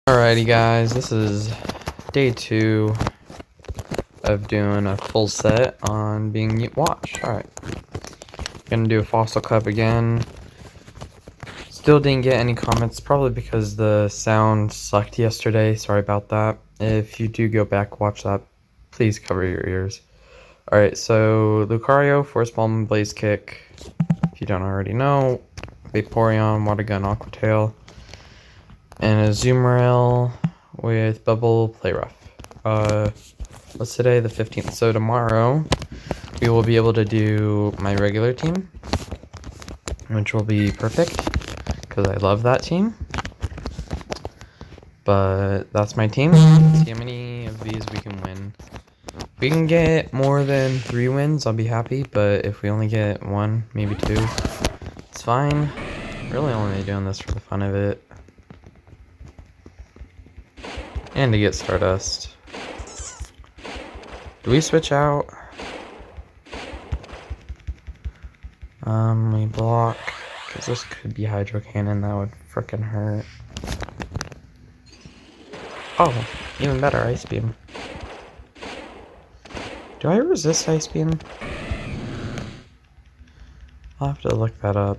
Alrighty guys, this is day 2 of doing a full set on being watched. Alright, gonna do a Fossil Cup again. Still didn't get any comments, probably because the sound sucked yesterday, sorry about that. If you do go back, watch that, please cover your ears. Alright, so Lucario, Force Palm, Blaze Kick, if you don't already know, Vaporeon, Water Gun, Aqua Tail, and a Azumarill with Bubble Play Rough. What's today? The 15th. So tomorrow we will be able to do my regular team, which will be perfect because I love that team. But that's my team. Let's see how many of these we can win. If we can get more than 3 wins, I'll be happy. But if we only get 1, maybe 2, it's fine. Really only doing this for the fun of it. And to get Stardust. Do we switch out? We block. Because this could be Hydro Cannon. That would frickin' hurt. Oh, even better, Ice Beam. Do I resist Ice Beam? I'll have to look that up.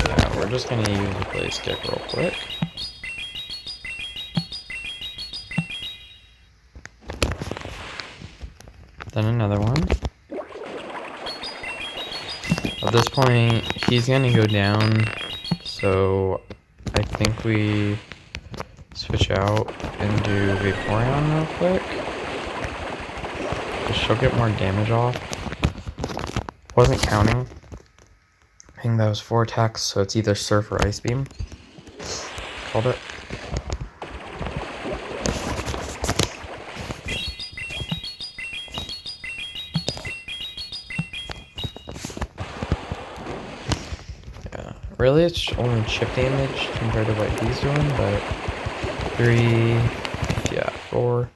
Yeah, we're just gonna use a Blaze Kick real quick. Then another one. At this point, he's gonna go down, so I think we switch out and do Vaporeon real quick. She'll get more damage off. Wasn't counting. I think that was 4 attacks, so it's either Surf or Ice Beam. Called it. Really, it's only chip damage compared to what he's doing, but 3, yeah, 4.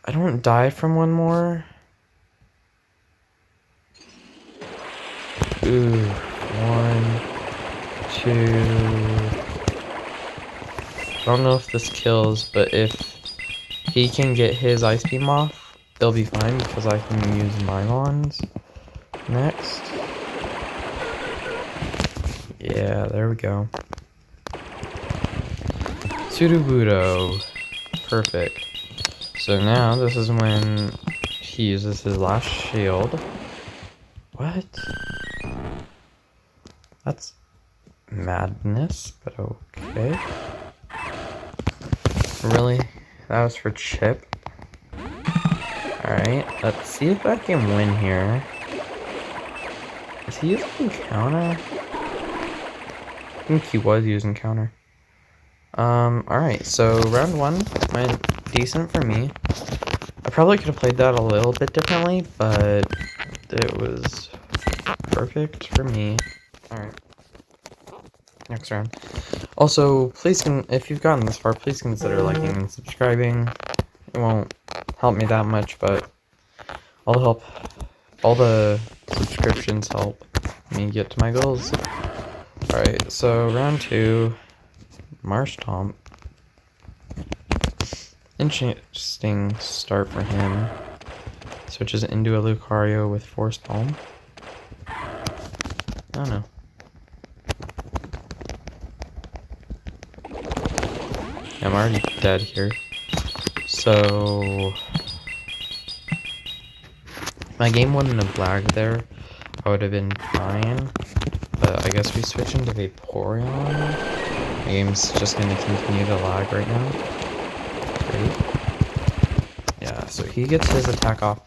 I don't die from one more. Ooh, 1, 2. I don't know if this kills, but if he can get his Ice Beam off, it'll be fine because I can use my wands next. Yeah, there we go. Sudowoodo. Perfect. So now this is when he uses his last shield. What? That's madness, but okay. Really? That was for Chip. Alright, let's see if I can win here. Is he using counter? I think he was using counter. Alright, so round 1 went decent for me. I probably could have played that a little bit differently, but it was perfect for me. Alright. Next round. Also, please, if you've gotten this far, please consider liking and subscribing. It won't help me that much, but all the subscriptions help me get to my goals. Alright, so round 2, Marshtomp. Interesting start for him. Switches into a Lucario with Force Palm. I don't know. I'm already dead here. So my game wouldn't have lagged there. I would have been fine. But I guess we switch into Vaporeon. My game's just going to continue to lag right now. Great. Yeah, so he gets his attack off.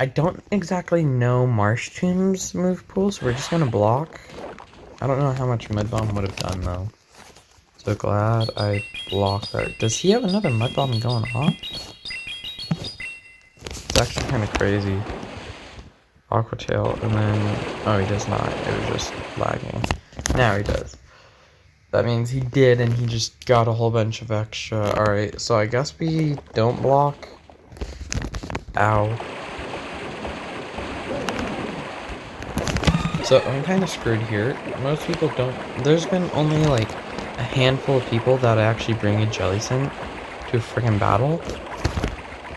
I don't exactly know Marshtomb's move pool, so we're just going to block. I don't know how much Mud Bomb would have done, though. So glad I blocked that. Does he have another Mud Bomb going off? It's actually kind of crazy. Aqua Tail, and then... Oh, he does not. It was just lagging. Now he does. That means he did, and he just got a whole bunch of extra. Alright, so I guess we don't block. Ow. So I'm kind of screwed here. Most people don't. There's been only like a handful of people that actually bring a Jellicent to a freaking battle.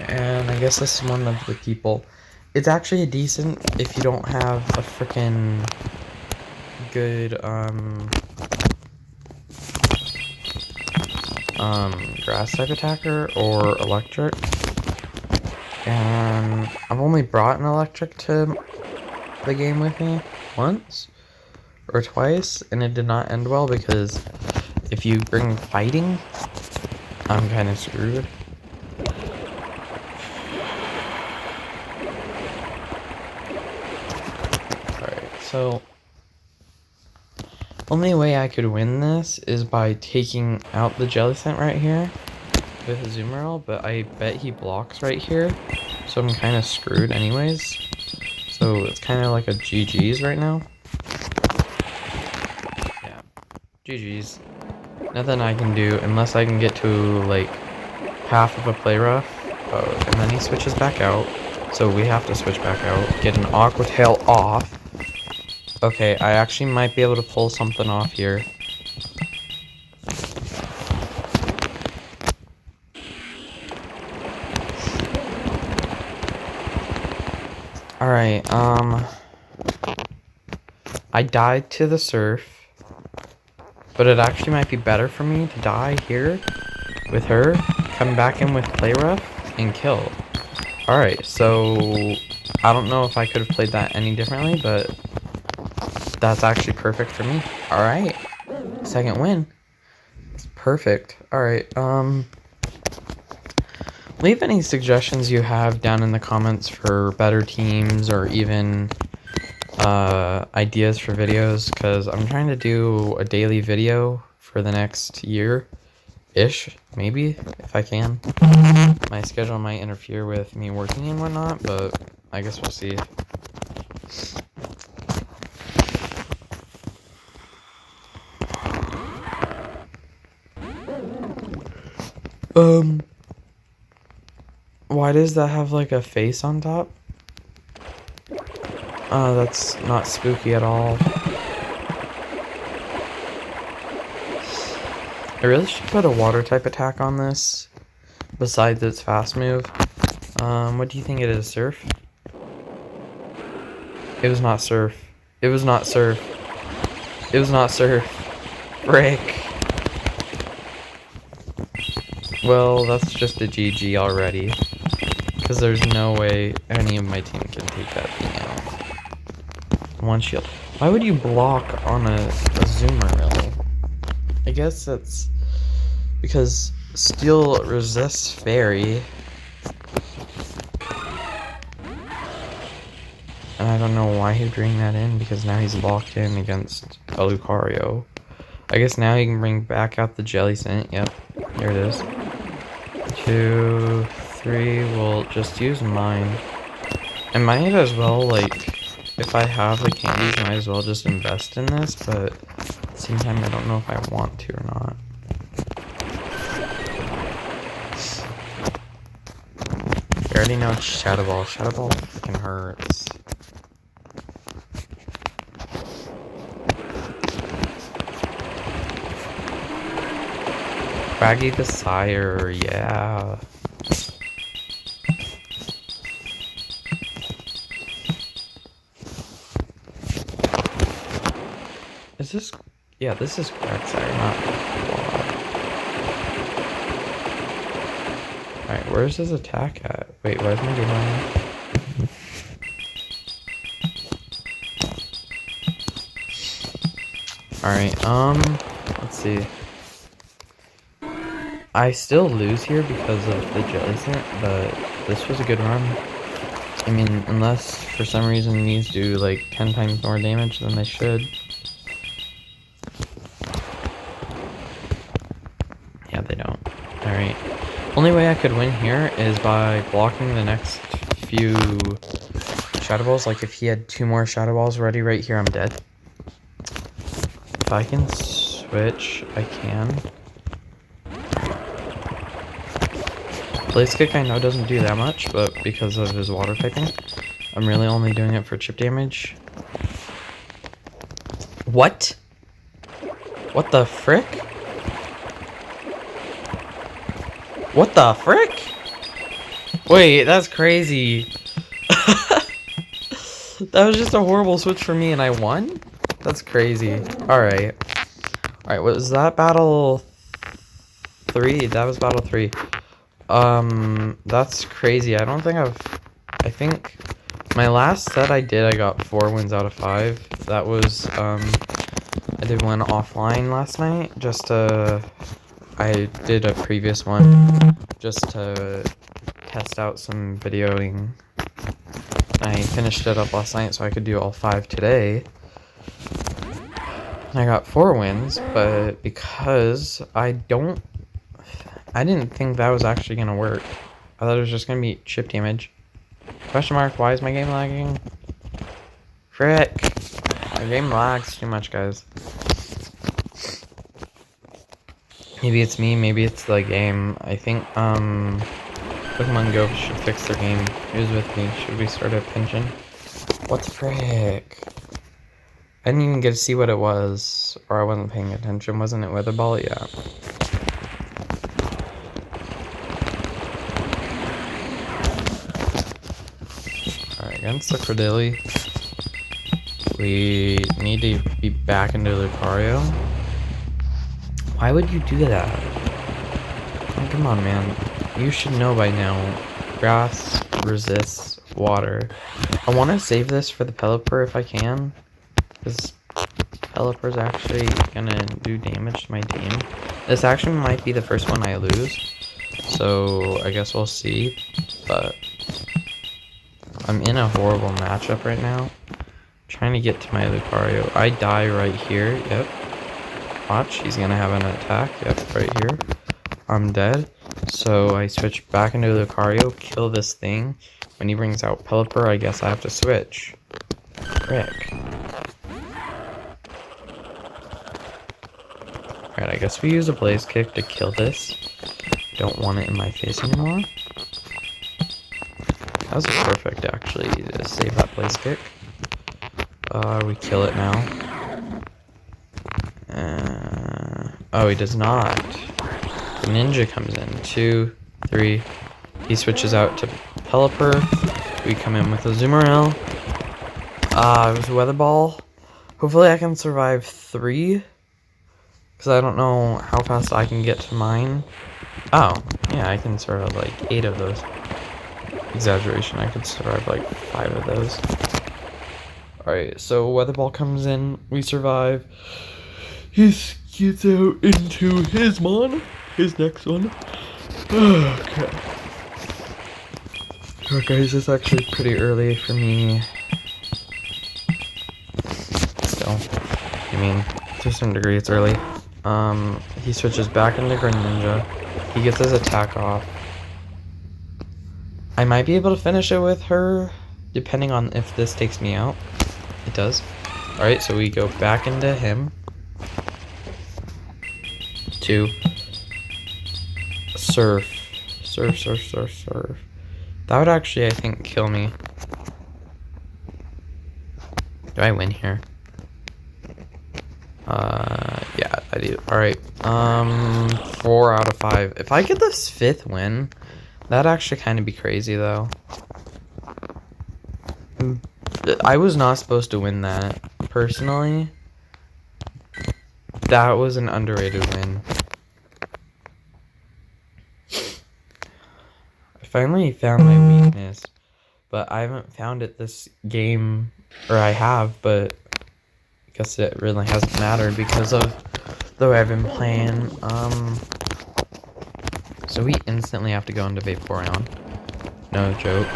And I guess this is one of the people. It's actually a decent if you don't have a freaking good, grass type attacker or electric. And I've only brought an electric to the game with me once or twice, and it did not end well because if you bring fighting, I'm kind of screwed. Alright, so only way I could win this is by taking out the Jellicent right here with Azumarill, but I bet he blocks right here, so I'm kind of screwed anyways. So it's kind of like a GG's right now. Yeah, GG's. Nothing I can do unless I can get to like half of a play rough. Oh, and then he switches back out. So we have to switch back out. Get an Aqua Tail off. Okay, I actually might be able to pull something off here. Alright, I died to the surf, but it actually might be better for me to die here with her, come back in with play rough, and kill. Alright, so I don't know if I could have played that any differently, but that's actually perfect for me. Alright, second win. It's perfect. Alright, leave any suggestions you have down in the comments for better teams or even ideas for videos, because I'm trying to do a daily video for the next year-ish, maybe, if I can. My schedule might interfere with me working and whatnot, but I guess we'll see. Why does that have like a face on top? That's not spooky at all. I really should put a water type attack on this, besides its fast move. What do you think it is, Surf? It was not Surf. It was not Surf. It was not Surf. Frick. Well, that's just a GG already. Because there's no way any of my team can take that thing out. One shield. Why would you block on a Azumarill? I guess that's because Steel resists Fairy. And I don't know why he'd bring that in, because now he's locked in against a Lucario. I guess now he can bring back out the Jellicent. Yep, here it is. 2, 3, we'll just use mine. I might as well, like, if I have the candies, I might as well just invest in this, but at the same time, I don't know if I want to or not. You already know it's Shadow Ball. Shadow Ball freaking hurts. Craggy the Sire, yeah. Is this... Yeah, this is correct Sire, not Quad. Alright, where's his attack at? Wait, where's my game on? Alright, let's see. I still lose here because of the Jellicent, but this was a good run. I mean, unless for some reason these do like 10 times more damage than they should. Yeah, they don't. Alright. Only way I could win here is by blocking the next few Shadow Balls. Like if he had 2 more Shadow Balls ready right here, I'm dead. If I can switch, I can. Blaze Kick I know doesn't do that much, but because of his water typing, I'm really only doing it for chip damage. What? What the frick? What the frick? Wait, that's crazy. That was just a horrible switch for me and I won? That's crazy. Alright. Alright, was that battle 3? That was battle 3. That's crazy. I think my last set I did, I got 4 wins out of 5. That was, I did one offline last night, I did a previous one, just to test out some videoing. I finished it up last night so I could do all 5 today. I got 4 wins, but because I didn't think that was actually gonna work. I thought it was just gonna be chip damage. Question mark, why is my game lagging? Frick. My game lags too much, guys. Maybe it's me, maybe it's the game. I think, Pokemon Go should fix their game. Who's with me? Should we start a pension? What the frick? I didn't even get to see what it was, or I wasn't paying attention. Wasn't it Weather Ball? Yeah. Alright, against the Cordilli, we need to be back into Lucario. Why would you do that? Oh, come on, man. You should know by now. Grass resists water. I want to save this for the Pelipper if I can. Because Pelipper's actually gonna do damage to my team. This actually might be the first one I lose. So I guess we'll see. But I'm in a horrible matchup right now. Trying to get to my Lucario. I die right here. Yep. Watch, he's gonna have an attack. Yep, right here. I'm dead. So I switch back into Lucario, kill this thing. When he brings out Pelipper, I guess I have to switch. Frick. Alright, I guess we use a Blaze Kick to kill this. Don't want it in my face anymore. That was perfect, actually, to save that Blaze Kick. We kill it now. Oh, he does not. Ninja comes in. 2, 3. He switches out to Pelipper. We come in with a Azumarill. It was a Weather Ball. Hopefully I can survive 3. Because I don't know how fast I can get to mine. Oh, yeah, I can survive like 8 of those. Exaggeration, I could survive like 5 of those. Alright, so Weather Ball comes in. We survive. He gets out into his next one. Okay. Oh, guys, it's actually pretty early for me. Still, I mean, to some degree, it's early. He switches back into Greninja. He gets his attack off. I might be able to finish it with her, depending on if this takes me out. It does. Alright, so we go back into him. 2. Surf. That would actually, I think, kill me. Do I win here? Yeah, I do. Alright, 4 out of 5. If I get this 5th win, that'd actually kind of be crazy, though. I was not supposed to win that, personally. That was an underrated win. I finally found my weakness, but I haven't found it this game, or I have, but I guess it really hasn't mattered because of the way I've been playing. So we instantly have to go into Vaporeon. No joke.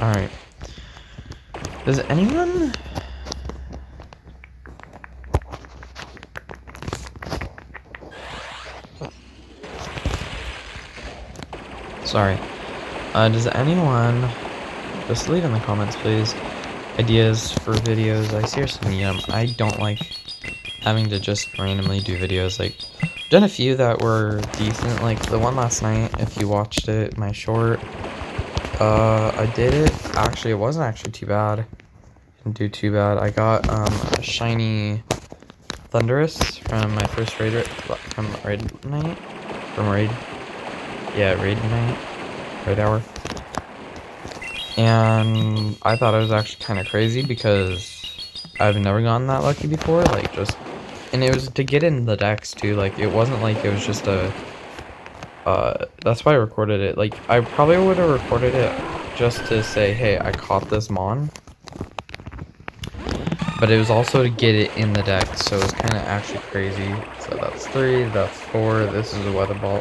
Alright. Does anyone... Sorry. Does anyone... Just leave in the comments, please. Ideas for videos. I seriously need them. I don't like having to just randomly do videos. Like, done a few that were decent, like the one last night, if you watched it, my short. I did it. Actually, it wasn't actually too bad. Didn't do too bad. I got a shiny Thunderous from my first raid night. Raid night. Raid hour. And I thought it was actually kind of crazy because I've never gotten that lucky before. Like, and it was to get in the decks too. Like, it wasn't like it was just a. That's why I recorded it. Like, I probably would have recorded it just to say, hey, I caught this Mon. But it was also to get it in the deck, so it was kind of actually crazy. So that's 3, that's 4, this is a Weather Ball.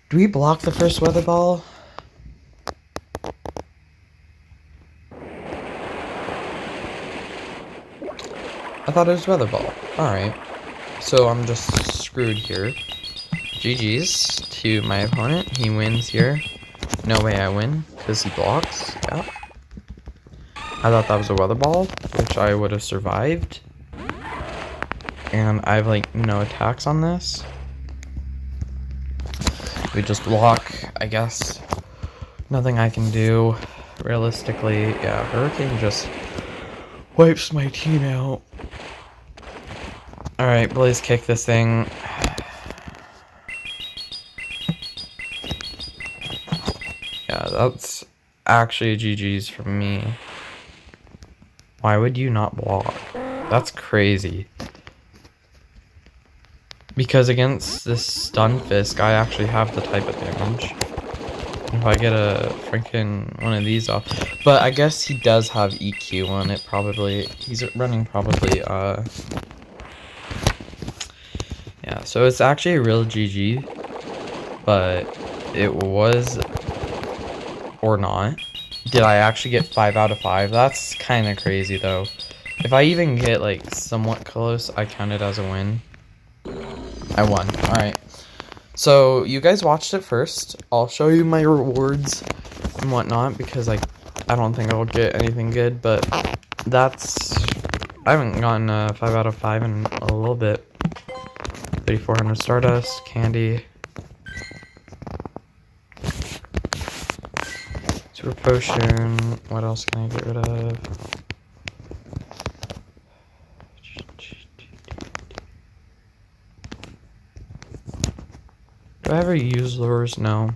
Do we block the first Weather Ball? I thought it was Weather Ball. Alright. So I'm just screwed here. GG's to my opponent. He wins here. No way I win, because he blocks. Yeah. I thought that was a Weather Ball, which I would have survived. And I have, like, no attacks on this. We just block, I guess. Nothing I can do. Realistically, yeah, Hurricane just wipes my team out. Alright, Blaze kick this thing. Yeah, that's actually a GG's from me. Why would you not block? That's crazy. Because against this Stunfisk, I actually have the type of damage. If I get a freaking one of these off. But I guess he does have EQ on it, probably. He's running probably, yeah, so it's actually a real GG. But it was... or not. Did I actually get 5 out of 5? That's kind of crazy, though. If I even get, like, somewhat close, I count it as a win. I won. Alright. So, you guys watched it first. I'll show you my rewards and whatnot, because, like, I don't think I'll get anything good, but that's... I haven't gotten a 5 out of 5 in a little bit. 3,400 Stardust, Candy... Super Potion, what else can I get rid of? Do I ever use lures? No.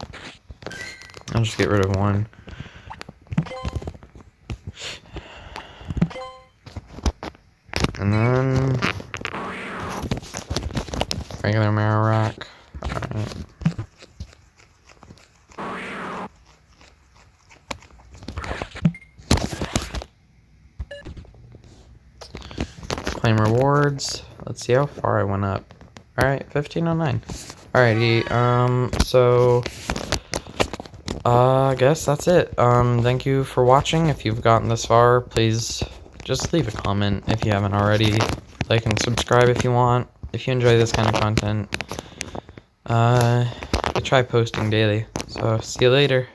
I'll just get rid of one. And then... regular Marowak. Alright. Claim rewards. Let's see how far I went up. Alright, 1509. Alrighty, so... I guess that's it. Thank you for watching. If you've gotten this far, please just leave a comment if you haven't already. Like and subscribe if you want. If you enjoy this kind of content. I try posting daily. So, see you later.